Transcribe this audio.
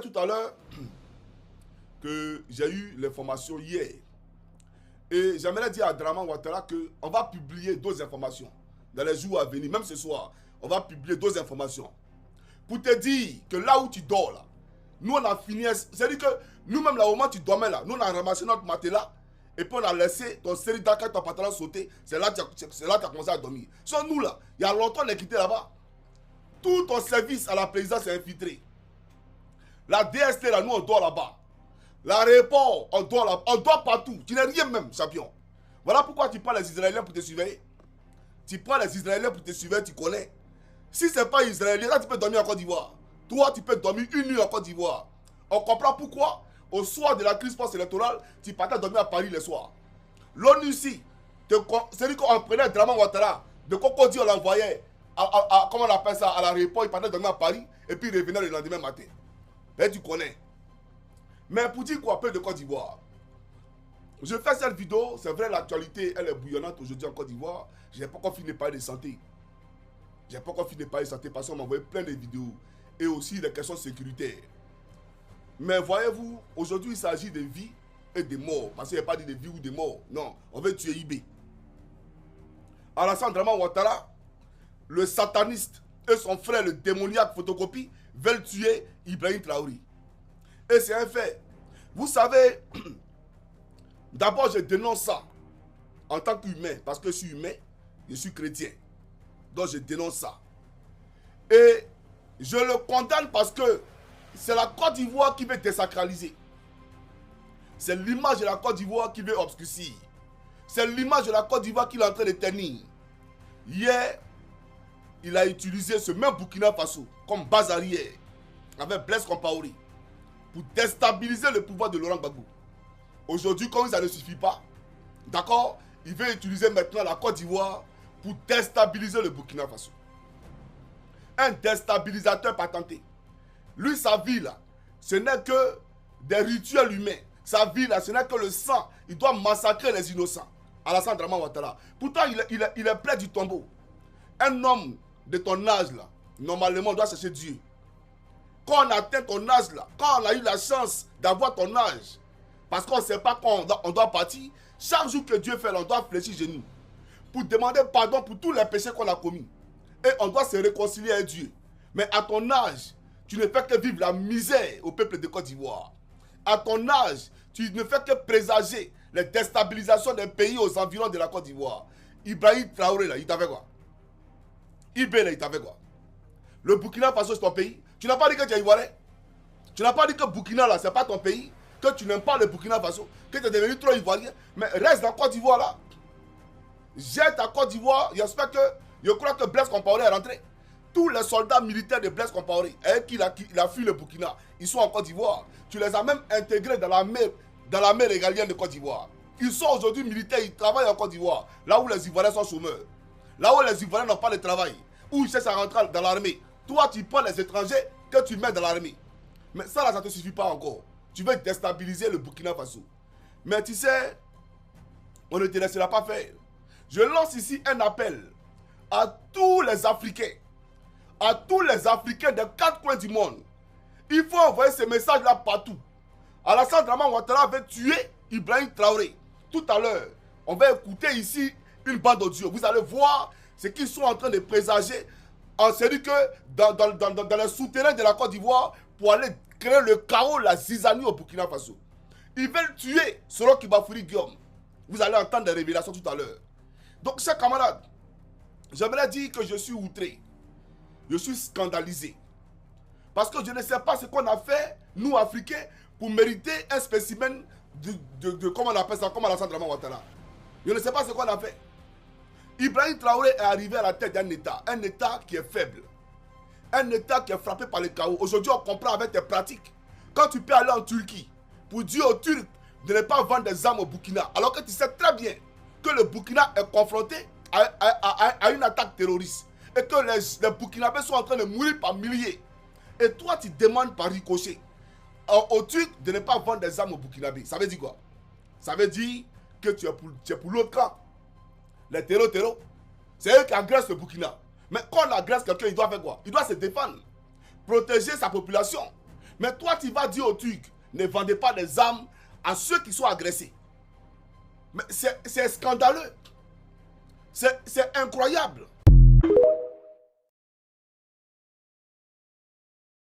Tout à l'heure que j'ai eu l'information hier. Et j'aimerais dire à Draman Ouattara qu'on va publier d'autres informations dans les jours à venir, même ce soir. On va publier d'autres informations. Pour te dire que là où tu dors, là, nous on a fini. C'est-à-dire que nous-mêmes, là, au moment où tu dormais, là, nous on a ramassé notre matelas et puis on a laissé ton série d'arcades, ton pantalon sauter. C'est là que tu as commencé à dormir. Sans nous, là, il y a longtemps on est quitté là-bas. Tout ton service à la présidence est infiltré. La DST, là, nous on dort là-bas. L'aéroport, on dort là-bas. On dort partout. Tu n'es rien même, champion. Voilà pourquoi tu prends les Israéliens pour te surveiller. Tu prends les Israéliens pour te surveiller, tu connais. Si ce n'est pas Israélien, là tu peux dormir en Côte d'Ivoire. Toi, tu peux dormir une nuit en Côte d'Ivoire. On comprend pourquoi, au soir de la crise post-électorale, tu partais dormir à Paris le soir. L'ONU ici, c'est-à-dire qu'on prenait Draman Ouattara, de Cocody, on l'envoyait, comment on appelle ça, à l'aéroport, il partait dormir à Paris, et puis il revenait le lendemain matin. Là, tu connais. Mais pour dire quoi, peu de Côte d'Ivoire. Je fais cette vidéo, c'est vrai, l'actualité, elle est bouillonnante aujourd'hui en Côte d'Ivoire. Je n'ai pas encore fini de parler de santé. J'ai pas encore fini de parler de santé parce qu'on m'a envoyé plein de vidéos. Et aussi des questions sécuritaires. Mais voyez-vous, aujourd'hui, il s'agit de vie et de mort. Parce qu'il n'y a pas dit de vie ou de mort. Non, on veut tuer IB. Alassane Draman Ouattara, le sataniste et son frère, le démoniaque photocopie, veulent tuer Ibrahim Traoré. Et c'est un fait. Vous savez, d'abord, je dénonce ça en tant qu'humain. Parce que je suis humain, je suis chrétien. Donc je dénonce ça. Et je le condamne parce que c'est la Côte d'Ivoire qui veut désacraliser. C'est l'image de la Côte d'Ivoire qui veut obscurcir. C'est l'image de la Côte d'Ivoire qu'il est en train de tenir. Hier, il a utilisé ce même Burkina Faso comme base arrière avec Blaise Compaoré pour déstabiliser le pouvoir de Laurent Gbagbo. Aujourd'hui, comme ça ne suffit pas, d'accord, il veut utiliser maintenant la Côte d'Ivoire pour déstabiliser le Burkina Faso. Un déstabilisateur patenté. Lui, sa vie là, ce n'est que des rituels humains. Sa vie là, ce n'est que le sang. Il doit massacrer les innocents. Alassane Draman Ouattara. Pourtant, il est près du tombeau. Un homme de ton âge là, normalement, doit chercher Dieu. Quand on atteint ton âge là, quand on a eu la chance d'avoir ton âge, parce qu'on ne sait pas quand on doit partir, chaque jour que Dieu fait, on doit fléchir genoux pour demander pardon pour tous les péchés qu'on a commis. Et on doit se réconcilier avec Dieu. Mais à ton âge, tu ne fais que vivre la misère au peuple de Côte d'Ivoire. À ton âge, tu ne fais que présager les déstabilisations des pays aux environs de la Côte d'Ivoire. Ibrahim Traoré, là, il t'a fait quoi? Ibé, là, il t'a fait quoi? Le Burkina Faso, c'est ton pays. Tu n'as pas dit que tu es ivoirien. Tu n'as pas dit que Burkina, là, c'est pas ton pays. Que tu n'aimes pas le Burkina Faso. Que tu es devenu trop ivoirien. Mais reste dans Côte d'Ivoire, là. Jette à Côte d'Ivoire. J'espère que, je crois que Blaise Compaoré est rentré. Tous les soldats militaires de Blaise Compaoré, il a fui le Burkina, ils sont en Côte d'Ivoire. Tu les as même intégrés dans la mer régalienne de Côte d'Ivoire. Ils sont aujourd'hui militaires, ils travaillent en Côte d'Ivoire. Là où les Ivoiriens sont chômeurs. Là où les Ivoiriens n'ont pas de travail. Où ils cherchent à rentrer dans l'armée. Toi, tu prends les étrangers que tu mets dans l'armée. Mais ça, là, ça ne te suffit pas encore. Tu veux déstabiliser le Burkina Faso. Mais tu sais, on ne te laissera pas faire. Je lance ici un appel à tous les Africains. À tous les Africains des 4 coins du monde. Il faut envoyer ce message-là partout. Alassane Draman Ouattara veut tuer Ibrahim Traoré. Tout à l'heure, on va écouter ici une bande audio. Vous allez voir ce qu'ils sont en train de présager. C'est-à-dire que dans les souterrains de la Côte d'Ivoire, pour aller créer le chaos, la zizanie au Burkina Faso. Ils veulent tuer Soro Kibafouri Guillaume. Vous allez entendre des révélations tout à l'heure. Donc, chers camarades, j'aimerais dire que je suis outré. Je suis scandalisé. Parce que je ne sais pas ce qu'on a fait, nous Africains, pour mériter un spécimen comment on appelle ça, comme Alassane Draman Ouattara. Je ne sais pas ce qu'on a fait. Ibrahim Traoré est arrivé à la tête d'un État qui est faible. Un État qui est frappé par le chaos. Aujourd'hui, on comprend avec tes pratiques. Quand tu peux aller en Turquie pour dire aux Turcs de ne pas vendre des armes au Burkina, alors que tu sais très bien que le Burkina est confronté à une attaque terroriste. Et que les Burkinabés sont en train de mourir par milliers. Et toi, tu demandes par ricochet aux Turcs de ne pas vendre des armes aux Burkinabés. Ça veut dire quoi? Ça veut dire que tu es pour l'autre camp. Les terreaux. C'est eux qui agressent le Burkina. Mais quand on agresse quelqu'un, il doit faire quoi? Il doit se défendre. Protéger sa population. Mais toi, tu vas dire aux Turcs, ne vendez pas des armes à ceux qui sont agressés. Mais c'est scandaleux. C'est incroyable.